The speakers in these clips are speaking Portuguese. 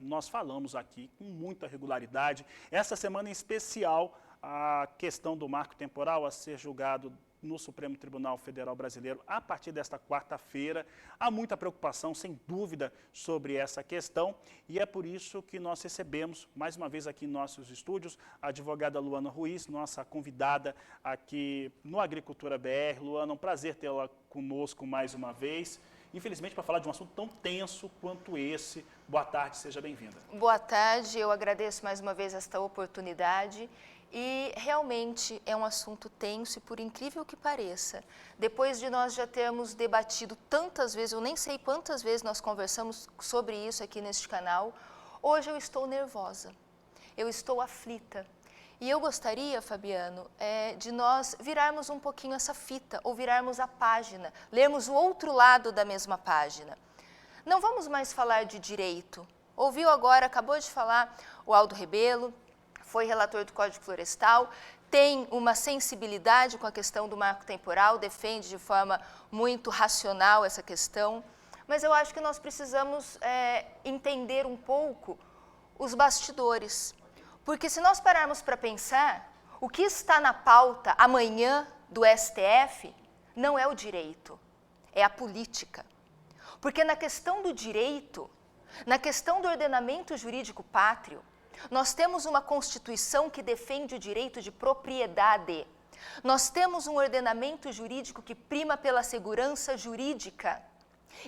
nós falamos aqui com muita regularidade. Essa semana em especial, a questão do marco temporal a ser julgado no Supremo Tribunal Federal Brasileiro a partir desta quarta-feira. Há muita preocupação, sem dúvida, sobre essa questão e é por isso que nós recebemos, mais uma vez aqui em nossos estúdios, a advogada Luana Ruiz, nossa convidada aqui no Agricultura BR. Luana, um prazer tê-la conosco mais uma vez. Infelizmente, para falar de um assunto tão tenso quanto esse. Boa tarde, seja bem-vinda. Boa tarde, eu agradeço mais uma vez esta oportunidade. E realmente é um assunto tenso e, por incrível que pareça, depois de nós já termos debatido tantas vezes, eu nem sei quantas vezes nós conversamos sobre isso aqui neste canal, hoje eu estou nervosa, eu estou aflita. E eu gostaria, Fabiano, de nós virarmos um pouquinho essa fita, ou virarmos a página, lermos o outro lado da mesma página. Não vamos mais falar de direito. Ouviu agora, acabou de falar o Aldo Rebelo, foi relator do Código Florestal, tem uma sensibilidade com a questão do marco temporal, defende de forma muito racional essa questão, mas eu acho que nós precisamos entender um pouco os bastidores, porque se nós pararmos para pensar, o que está na pauta amanhã do STF não é o direito, é a política. Porque na questão do direito, na questão do ordenamento jurídico pátrio, nós temos uma Constituição que defende o direito de propriedade. Nós temos um ordenamento jurídico que prima pela segurança jurídica.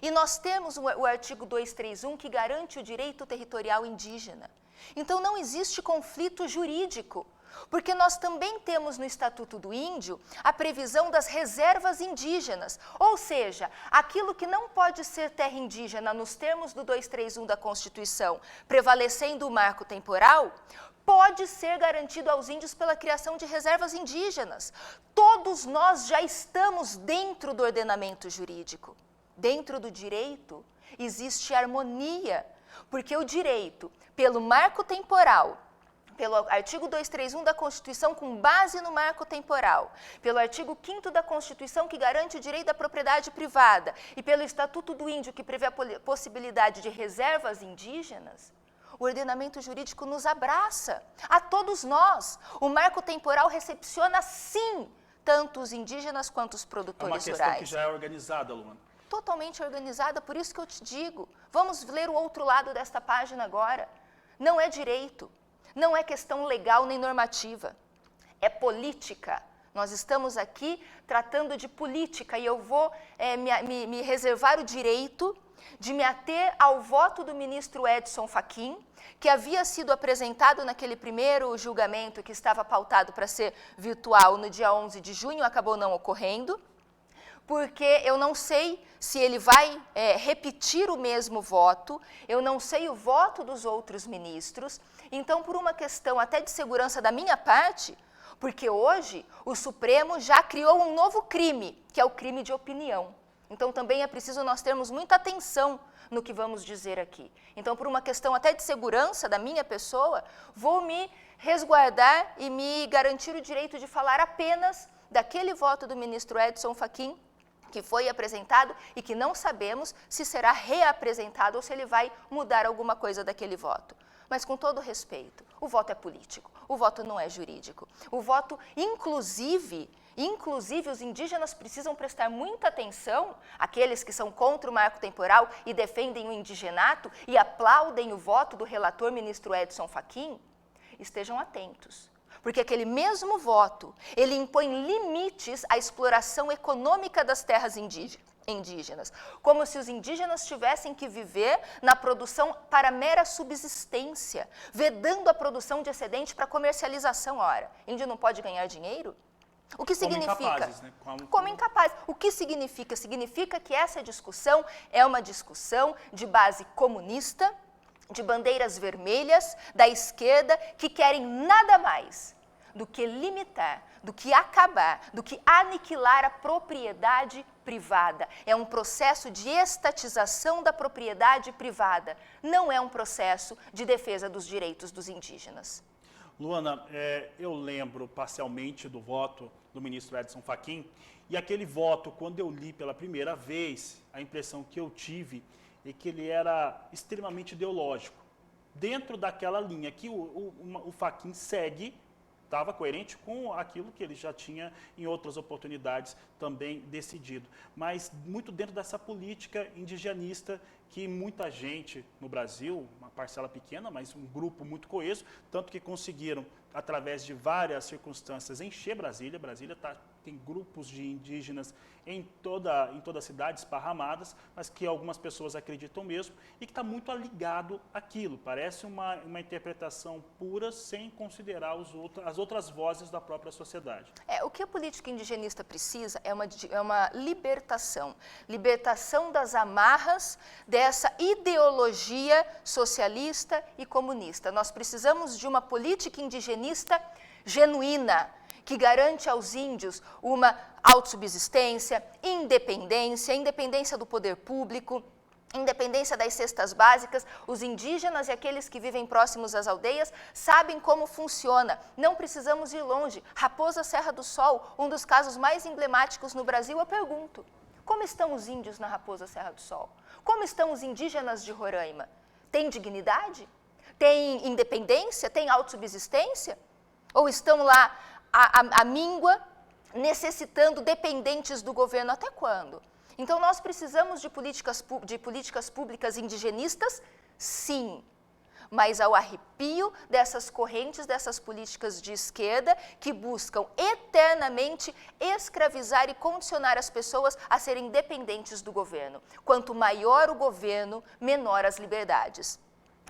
E nós temos o artigo 231 que garante o direito territorial indígena. Então não existe conflito jurídico, porque nós também temos no Estatuto do Índio a previsão das reservas indígenas, ou seja, aquilo que não pode ser terra indígena nos termos do 231 da Constituição, prevalecendo o marco temporal, pode ser garantido aos índios pela criação de reservas indígenas. Todos nós já estamos dentro do ordenamento jurídico. Dentro do direito existe harmonia, porque o direito, pelo marco temporal, pelo artigo 231 da Constituição, com base no marco temporal, pelo artigo 5º da Constituição, que garante o direito da propriedade privada, e pelo Estatuto do Índio, que prevê a possibilidade de reservas indígenas, o ordenamento jurídico nos abraça, a todos nós. O marco temporal recepciona, sim, tanto os indígenas quanto os produtores rurais. É uma questão que já é organizada, Luana. Totalmente organizada, por isso que eu te digo, vamos ler o outro lado desta página agora. Não é direito. Não é questão legal nem normativa, é política. Nós estamos aqui tratando de política e eu vou me reservar o direito de me ater ao voto do ministro Edson Fachin, que havia sido apresentado naquele primeiro julgamento que estava pautado para ser virtual no dia 11 de junho, acabou não ocorrendo, porque eu não sei se ele vai repetir o mesmo voto, eu não sei o voto dos outros ministros, então por uma questão até de segurança da minha parte, porque hoje o Supremo já criou um novo crime, que é o crime de opinião. Então também é preciso nós termos muita atenção no que vamos dizer aqui. Então por uma questão até de segurança da minha pessoa, vou me resguardar e me garantir o direito de falar apenas daquele voto do ministro Edson Fachin, que foi apresentado e que não sabemos se será reapresentado ou se ele vai mudar alguma coisa daquele voto. Mas com todo respeito, o voto é político, o voto não é jurídico. O voto, inclusive os indígenas precisam prestar muita atenção, aqueles que são contra o marco temporal e defendem o indigenato e aplaudem o voto do relator ministro Edson Fachin, estejam atentos. Porque aquele mesmo voto, ele impõe limites à exploração econômica das terras indígenas, como se os indígenas tivessem que viver na produção para mera subsistência, vedando a produção de excedente para comercialização. Ora, índio não pode ganhar dinheiro? O que significa? Como incapazes, né? Como incapazes. O que significa? Significa que essa discussão é uma discussão de base comunista, de bandeiras vermelhas da esquerda que querem nada mais do que limitar, do que acabar, do que aniquilar a propriedade privada. É um processo de estatização da propriedade privada, não é um processo de defesa dos direitos dos indígenas. Luana, eu lembro parcialmente do voto do ministro Edson Fachin, e aquele voto, quando eu li pela primeira vez, a impressão que eu tive é que ele era extremamente ideológico. dentro daquela linha que o Fachin segue, estava coerente com aquilo que ele já tinha em outras oportunidades também decidido. Mas muito dentro dessa política indigenista que muita gente no Brasil, uma parcela pequena, mas um grupo muito coeso, tanto que conseguiram, através de várias circunstâncias, encher Brasília. Brasília tem grupos de indígenas em toda a cidade, esparramadas, mas que algumas pessoas acreditam mesmo, e que está muito ligado àquilo. Parece uma interpretação pura, sem considerar as outras vozes da própria sociedade. O que a política indigenista precisa é uma libertação. Libertação das amarras dessa ideologia socialista e comunista. Nós precisamos de uma política indigenista genuína, que garante aos índios uma autossubsistência, independência do poder público, independência das cestas básicas. Os indígenas e aqueles que vivem próximos às aldeias sabem como funciona. Não precisamos ir longe. Raposa Serra do Sol, um dos casos mais emblemáticos no Brasil, eu pergunto: como estão os índios na Raposa Serra do Sol? Como estão os indígenas de Roraima? Tem dignidade? Tem independência? Tem autossubsistência? Ou estão lá à míngua, necessitando, dependentes do governo? Até quando? Então, nós precisamos de políticas públicas indigenistas, sim, mas ao arrepio dessas correntes, dessas políticas de esquerda que buscam eternamente escravizar e condicionar as pessoas a serem dependentes do governo. Quanto maior o governo, menor as liberdades.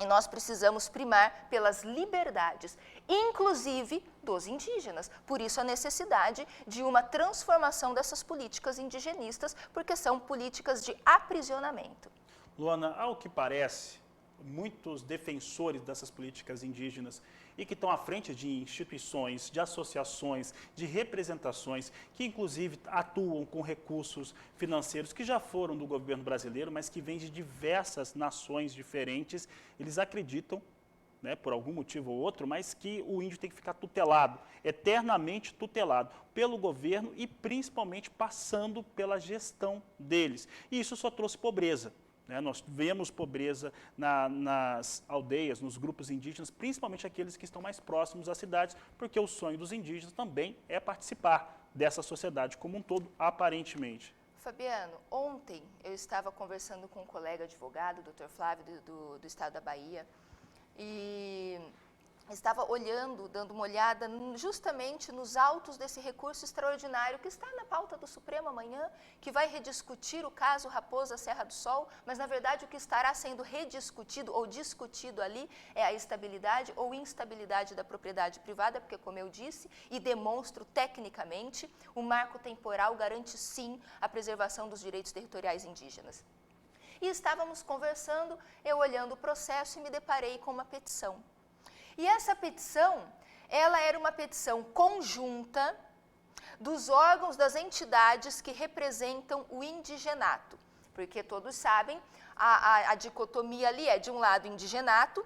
E nós precisamos primar pelas liberdades, inclusive dos indígenas. Por isso a necessidade de uma transformação dessas políticas indigenistas, porque são políticas de aprisionamento. Luana, ao que parece, muitos defensores dessas políticas indígenas e que estão à frente de instituições, de associações, de representações, que inclusive atuam com recursos financeiros que já foram do governo brasileiro, mas que vêm de diversas nações diferentes, eles acreditam, por algum motivo ou outro, mas que o índio tem que ficar tutelado, eternamente tutelado pelo governo e principalmente passando pela gestão deles. E isso só trouxe pobreza. Nós vemos pobreza nas aldeias, nos grupos indígenas, principalmente aqueles que estão mais próximos às cidades, porque o sonho dos indígenas também é participar dessa sociedade como um todo, aparentemente. Fabiano, ontem eu estava conversando com um colega advogado, Dr. Flávio, do estado da Bahia, e estava olhando, dando uma olhada justamente nos autos desse recurso extraordinário que está na pauta do Supremo amanhã, que vai rediscutir o caso Raposa Serra do Sol, mas na verdade o que estará sendo rediscutido ou discutido ali é a estabilidade ou instabilidade da propriedade privada, porque, como eu disse e demonstro tecnicamente, o marco temporal garante sim a preservação dos direitos territoriais indígenas. E estávamos conversando, eu olhando o processo e me deparei com uma petição. E essa petição, ela era uma petição conjunta dos órgãos, das entidades que representam o indigenato. Porque todos sabem, a dicotomia ali é, de um lado, indigenato,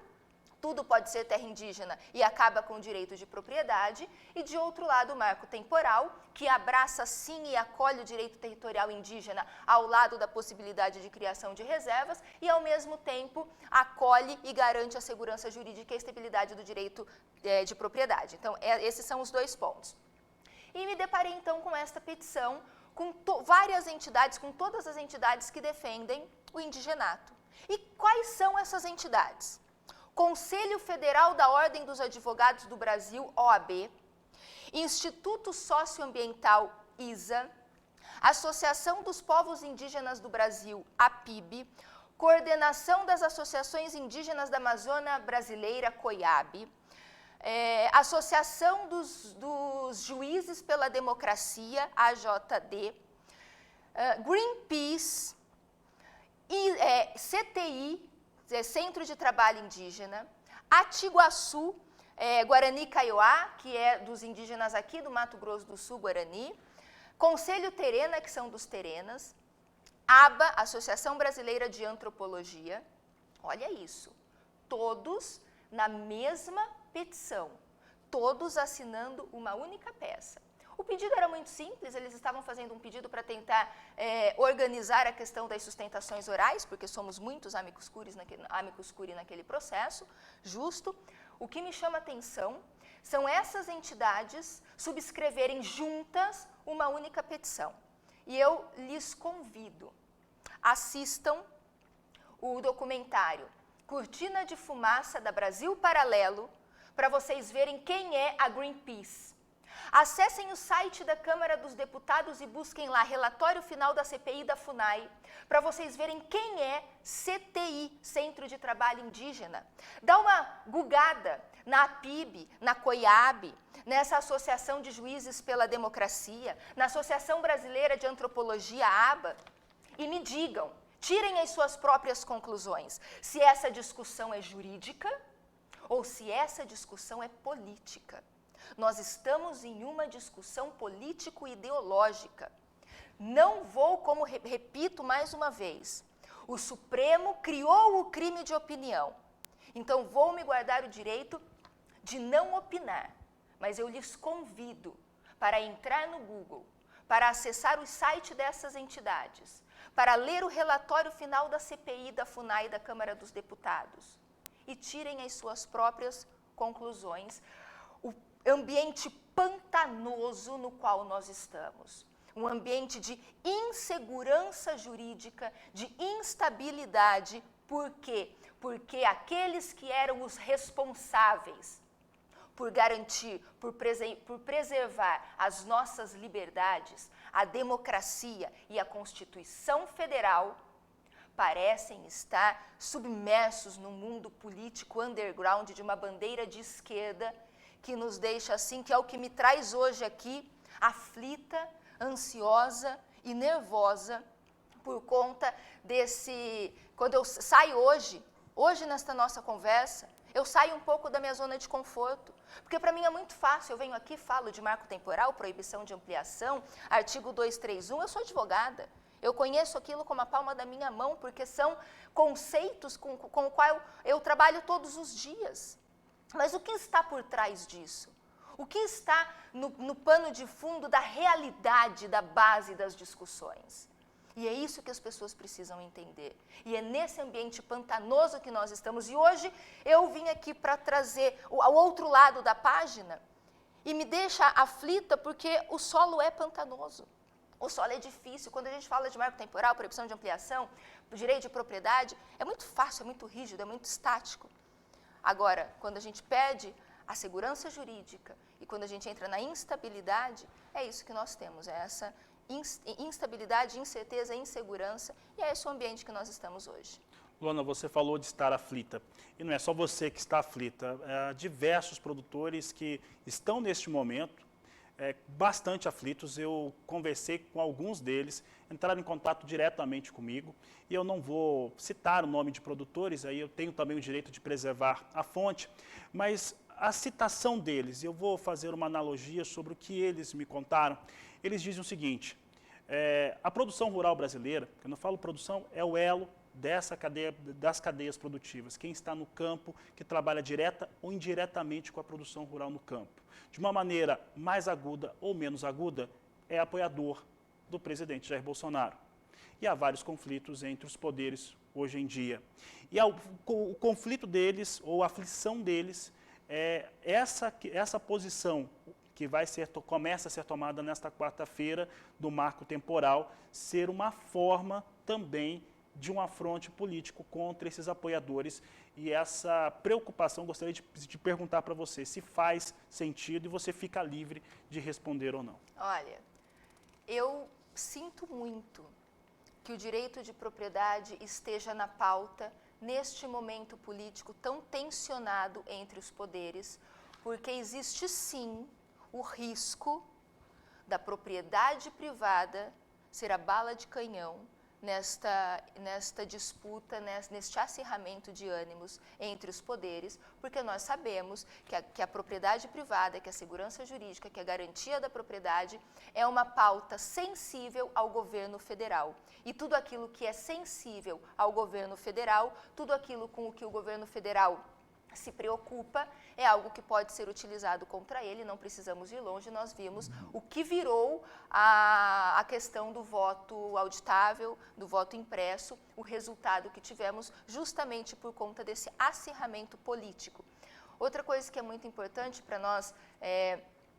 tudo pode ser terra indígena e acaba com o direito de propriedade, e de outro lado o marco temporal, que abraça sim e acolhe o direito territorial indígena ao lado da possibilidade de criação de reservas e ao mesmo tempo acolhe e garante a segurança jurídica e a estabilidade do direito de propriedade. Então esses são os dois pontos. E me deparei então com esta petição, com várias entidades, com todas as entidades que defendem o indigenato. E quais são essas entidades? Conselho Federal da Ordem dos Advogados do Brasil, OAB, Instituto Socioambiental, ISA, Associação dos Povos Indígenas do Brasil, APIB, Coordenação das Associações Indígenas da Amazônia Brasileira, COIAB, Associação dos Juízes pela Democracia, AJD, Greenpeace, CTI, Centro de Trabalho Indígena, Atiguaçu, Guarani Kaiowá, que é dos indígenas aqui do Mato Grosso do Sul, Guarani, Conselho Terena, que são dos Terenas, ABA, Associação Brasileira de Antropologia, olha isso, todos na mesma petição, todos assinando uma única peça. O pedido era muito simples, eles estavam fazendo um pedido para tentar organizar a questão das sustentações orais, porque somos muitos amicus curiae naquele processo, justo. O que me chama atenção são essas entidades subscreverem juntas uma única petição. E eu lhes convido, assistam o documentário Cortina de Fumaça da Brasil Paralelo, para vocês verem quem é a Greenpeace. Acessem o site da Câmara dos Deputados e busquem lá relatório final da CPI da FUNAI, para vocês verem quem é CTI, Centro de Trabalho Indígena. Dá uma gugada na APIB, na COIAB, nessa Associação de Juízes pela Democracia, na Associação Brasileira de Antropologia, ABA, e me digam, tirem as suas próprias conclusões, se essa discussão é jurídica ou se essa discussão é política. Nós estamos em uma discussão político-ideológica. Não vou, como repito mais uma vez, o Supremo criou o crime de opinião. Então vou me guardar o direito de não opinar, mas eu lhes convido para entrar no Google, para acessar o site dessas entidades, para ler o relatório final da CPI da FUNAI e da Câmara dos Deputados e tirem as suas próprias conclusões. O ambiente pantanoso no qual nós estamos, um ambiente de insegurança jurídica, de instabilidade. Por quê? Porque aqueles que eram os responsáveis por garantir, por preservar as nossas liberdades, a democracia e a Constituição Federal, parecem estar submersos no mundo político underground de uma bandeira de esquerda que nos deixa assim, que é o que me traz hoje aqui, aflita, ansiosa e nervosa por conta desse... Quando eu saio hoje nesta nossa conversa, eu saio um pouco da minha zona de conforto, porque para mim é muito fácil, eu venho aqui, falo de marco temporal, proibição de ampliação, artigo 231, eu sou advogada, eu conheço aquilo como a palma da minha mão, porque são conceitos com o qual eu trabalho todos os dias. Mas o que está por trás disso? O que está no pano de fundo da realidade, da base das discussões? E é isso que as pessoas precisam entender. E é nesse ambiente pantanoso que nós estamos. E hoje eu vim aqui para trazer o outro lado da página e me deixa aflita porque o solo é pantanoso. O solo é difícil. Quando a gente fala de marco temporal, proibição de ampliação, direito de propriedade, é muito fácil, é muito rígido, é muito estático. Agora, quando a gente pede a segurança jurídica e quando a gente entra na instabilidade, é isso que nós temos, é essa instabilidade, incerteza, insegurança, e é esse o ambiente que nós estamos hoje. Luana, você falou de estar aflita, e não é só você que está aflita, diversos produtores que estão neste momento bastante aflitos. Eu conversei com alguns deles, entraram em contato diretamente comigo, e eu não vou citar o nome de produtores, aí eu tenho também o direito de preservar a fonte, mas a citação deles, eu vou fazer uma analogia sobre o que eles me contaram. Eles dizem o seguinte, a produção rural brasileira, quando eu falo produção, é o elo dessa cadeia, das cadeias produtivas, quem está no campo, que trabalha direta ou indiretamente com a produção rural no campo. De uma maneira mais aguda ou menos aguda, é apoiador do presidente Jair Bolsonaro. E há vários conflitos entre os poderes hoje em dia. E o conflito deles, ou a aflição deles, é essa posição que começa a ser tomada nesta quarta-feira do marco temporal, ser uma forma também de um afronte político contra esses apoiadores. E essa preocupação, gostaria de perguntar para você se faz sentido e você fica livre de responder ou não. Olha, eu sinto muito que o direito de propriedade esteja na pauta neste momento político tão tensionado entre os poderes, porque existe sim o risco da propriedade privada ser a bala de canhão nesta disputa, neste acirramento de ânimos entre os poderes, porque nós sabemos que a propriedade privada, que a segurança jurídica, que a garantia da propriedade é uma pauta sensível ao governo federal. E tudo aquilo que é sensível ao governo federal, tudo aquilo com o que o governo federal se preocupa, é algo que pode ser utilizado contra ele, não precisamos ir longe, nós vimos o que virou a questão do voto auditável, do voto impresso, o resultado que tivemos justamente por conta desse acirramento político. Outra coisa que é muito importante para nós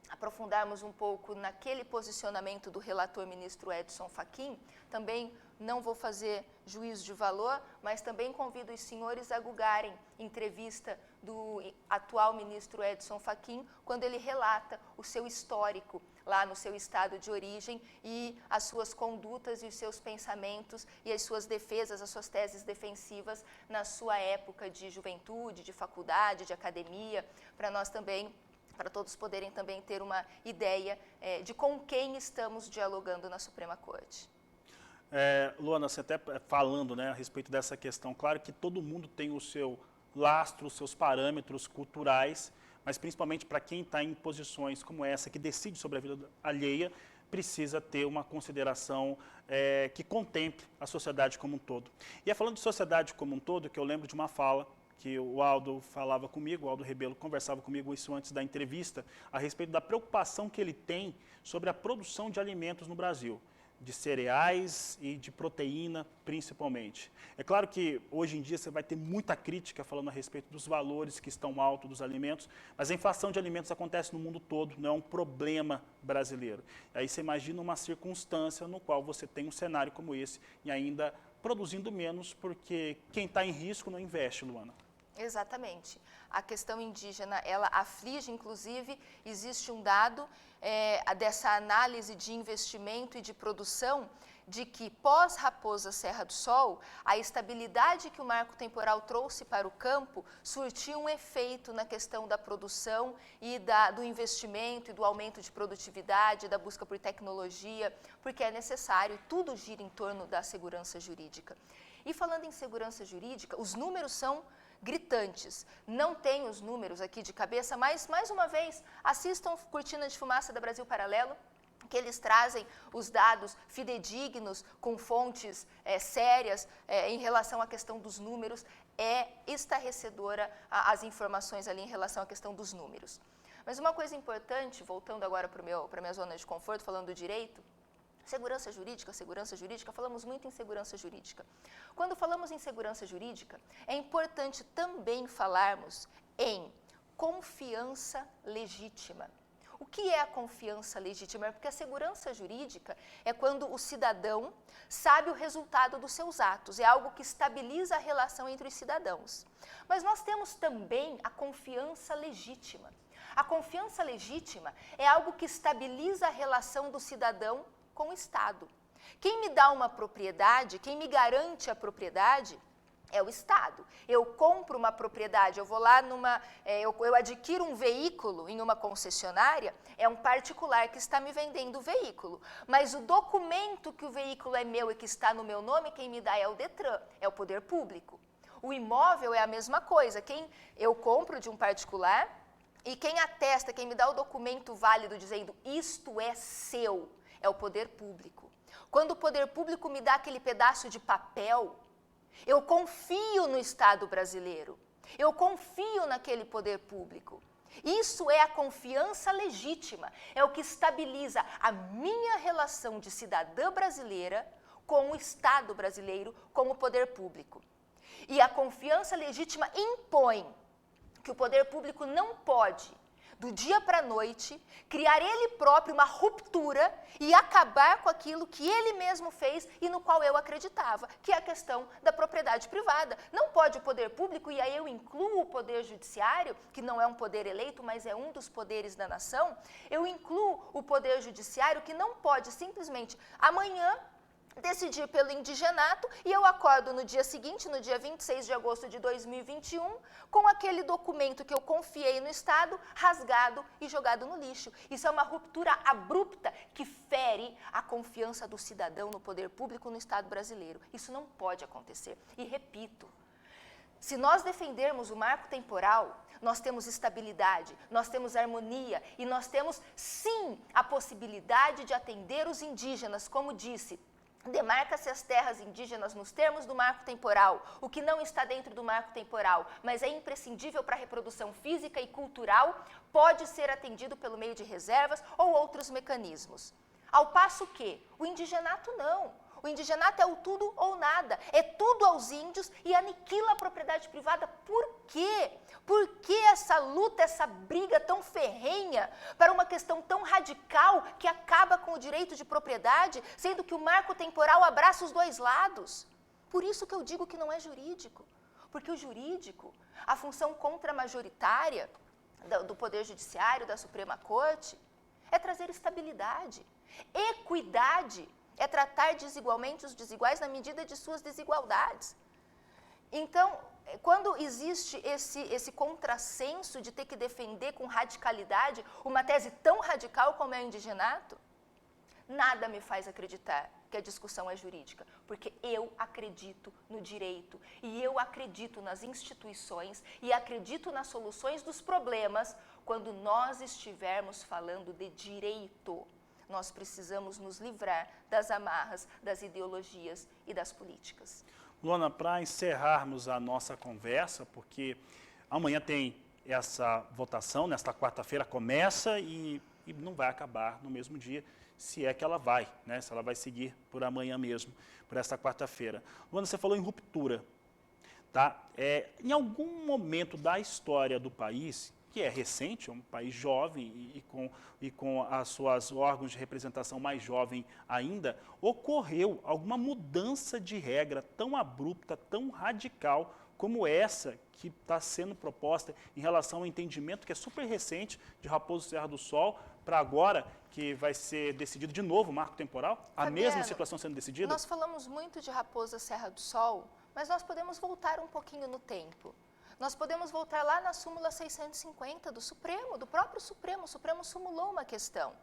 aprofundarmos um pouco naquele posicionamento do relator ministro Edson Fachin, também não vou fazer juízo de valor, mas também convido os senhores a googarem entrevista do atual ministro Edson Fachin, quando ele relata o seu histórico lá no seu estado de origem e as suas condutas e os seus pensamentos e as suas defesas, as suas teses defensivas na sua época de juventude, de faculdade, de academia, para nós também, para todos poderem também ter uma ideia de com quem estamos dialogando na Suprema Corte. Luana, você até falando, né, a respeito dessa questão, claro que todo mundo tem o seu lastro, os seus parâmetros culturais, mas principalmente para quem está em posições como essa, que decide sobre a vida alheia, precisa ter uma consideração que contemple a sociedade como um todo. E é falando de sociedade como um todo que eu lembro de uma fala que o Aldo falava comigo, o Aldo Rebelo conversava comigo isso antes da entrevista, a respeito da preocupação que ele tem sobre a produção de alimentos no Brasil, de cereais e de proteína principalmente. É claro que hoje em dia você vai ter muita crítica falando a respeito dos valores que estão altos dos alimentos, mas a inflação de alimentos acontece no mundo todo, não é um problema brasileiro. Aí você imagina uma circunstância no qual você tem um cenário como esse e ainda produzindo menos porque quem está em risco não investe, Luana. Exatamente. A questão indígena, ela aflige, inclusive, existe um dado dessa análise de investimento e de produção, de que pós-Raposa Serra do Sol, a estabilidade que o marco temporal trouxe para o campo surtiu um efeito na questão da produção e do investimento e do aumento de produtividade, da busca por tecnologia, porque é necessário, tudo gira em torno da segurança jurídica. E falando em segurança jurídica, os números são gritantes. Não tenho os números aqui de cabeça, mas, mais uma vez, assistam Cortina de Fumaça da Brasil Paralelo, que eles trazem os dados fidedignos, com fontes sérias em relação à questão dos números. É estarrecedora as informações ali em relação à questão dos números. Mas uma coisa importante, voltando agora para a minha zona de conforto, falando do direito, segurança jurídica, falamos muito em segurança jurídica. Quando falamos em segurança jurídica, é importante também falarmos em confiança legítima. O que é a confiança legítima? Porque a segurança jurídica é quando o cidadão sabe o resultado dos seus atos, é algo que estabiliza a relação entre os cidadãos. Mas nós temos também a confiança legítima. A confiança legítima é algo que estabiliza a relação do cidadão com o Estado. Quem me dá uma propriedade, quem me garante a propriedade é o Estado. Eu compro uma propriedade, eu vou lá eu adquiro um veículo em uma concessionária, é um particular que está me vendendo o veículo. Mas o documento que o veículo é meu e que está no meu nome, quem me dá é o Detran, é o poder público. O imóvel é a mesma coisa. Quem eu compro de um particular e quem atesta, quem me dá o documento válido dizendo isto é seu, é o poder público. Quando o poder público me dá aquele pedaço de papel, eu confio no Estado brasileiro, eu confio naquele poder público. Isso é a confiança legítima, é o que estabiliza a minha relação de cidadã brasileira com o Estado brasileiro, com o poder público. E a confiança legítima impõe que o poder público não pode, do dia para a noite, criar ele próprio uma ruptura e acabar com aquilo que ele mesmo fez e no qual eu acreditava, que é a questão da propriedade privada. Não pode o poder público, e aí eu incluo o poder judiciário, que não é um poder eleito, mas é um dos poderes da nação, eu incluo o poder judiciário que não pode simplesmente amanhã decidir pelo indigenato e eu acordo no dia seguinte, no dia 26 de agosto de 2021, com aquele documento que eu confiei no Estado, rasgado e jogado no lixo. Isso é uma ruptura abrupta que fere a confiança do cidadão no poder público no Estado brasileiro. Isso não pode acontecer. E repito, se nós defendermos o marco temporal, nós temos estabilidade, nós temos harmonia e nós temos, sim, a possibilidade de atender os indígenas, como disse Demarca-se as terras indígenas nos termos do marco temporal, o que não está dentro do marco temporal, mas é imprescindível para a reprodução física e cultural, pode ser atendido pelo meio de reservas ou outros mecanismos. Ao passo que o indigenato não. O indigenato é o tudo ou nada, é tudo aos índios e aniquila a propriedade privada. Por quê? Por que essa luta, essa briga tão ferrenha para uma questão tão radical que acaba com o direito de propriedade, sendo que o marco temporal abraça os dois lados? Por isso que eu digo que não é jurídico, porque o jurídico, a função contramajoritária do Poder Judiciário, da Suprema Corte, é trazer estabilidade, equidade, é tratar desigualmente os desiguais na medida de suas desigualdades. Então, quando existe esse contrassenso de ter que defender com radicalidade uma tese tão radical como é o indigenato, nada me faz acreditar que a discussão é jurídica, porque eu acredito no direito e eu acredito nas instituições e acredito nas soluções dos problemas quando nós estivermos falando de direito. Nós precisamos nos livrar das amarras, das ideologias e das políticas. Luana, para encerrarmos a nossa conversa, porque amanhã tem essa votação, nesta quarta-feira começa e não vai acabar no mesmo dia, se é que ela vai, né? Se ela vai seguir por amanhã mesmo, por esta quarta-feira. Luana, você falou em ruptura, tá? Em algum momento da história do país, que é recente, é um país jovem e com as suas órgãos de representação mais jovem ainda, ocorreu alguma mudança de regra tão abrupta, tão radical como essa que está sendo proposta em relação ao entendimento que é super recente de Raposo Serra do Sol para agora, que vai ser decidido de novo o marco temporal? A mesma situação sendo decidida? Nós falamos muito de Raposa Serra do Sol, mas nós podemos voltar um pouquinho no tempo. Nós podemos voltar lá na súmula 650 do Supremo, do próprio Supremo. O Supremo sumulou uma questão.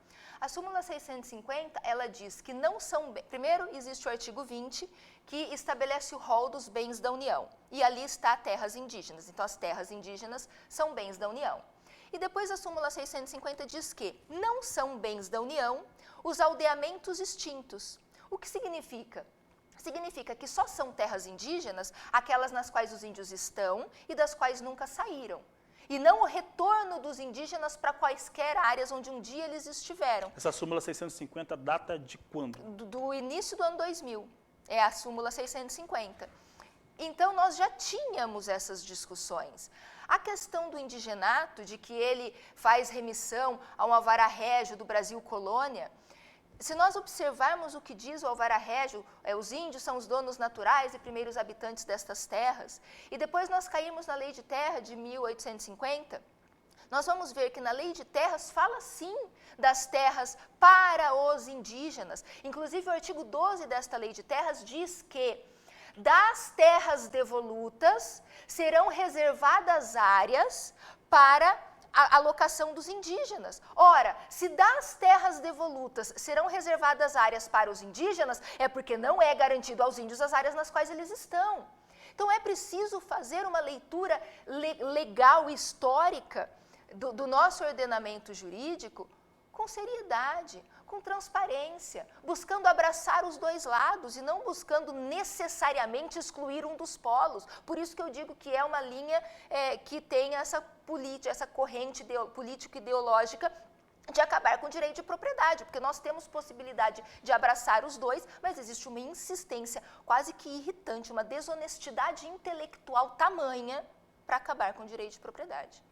A súmula 650, ela diz que não são... Primeiro, existe o artigo 20, que estabelece o rol dos bens da União. E ali está terras indígenas. Então, as terras indígenas são bens da União. E depois a súmula 650 diz que não são bens da União os aldeamentos extintos. O que significa? Significa que só são terras indígenas aquelas nas quais os índios estão e das quais nunca saíram. E não o retorno dos indígenas para quaisquer áreas onde um dia eles estiveram. Essa súmula 650 data de quando? Do início do ano 2000. É a súmula 650. Então, nós já tínhamos essas discussões. A questão do indigenato, de que ele faz remissão a um alvará régio do Brasil colônia, se nós observarmos o que diz o alvará régio, os índios são os donos naturais e primeiros habitantes destas terras, e depois nós caímos na Lei de Terra de 1850, nós vamos ver que na Lei de Terras fala sim das terras para os indígenas. Inclusive o artigo 12 desta Lei de Terras diz que das terras devolutas serão reservadas áreas para a alocação dos indígenas. Ora, se das terras devolutas serão reservadas áreas para os indígenas, é porque não é garantido aos índios as áreas nas quais eles estão. Então é preciso fazer uma leitura legal, histórica do nosso ordenamento jurídico com seriedade, com transparência, buscando abraçar os dois lados e não buscando necessariamente excluir um dos polos. Por isso que eu digo que é uma linha que tem essa corrente político-ideológica de acabar com o direito de propriedade, porque nós temos possibilidade de abraçar os dois, mas existe uma insistência quase que irritante, uma desonestidade intelectual tamanha para acabar com o direito de propriedade.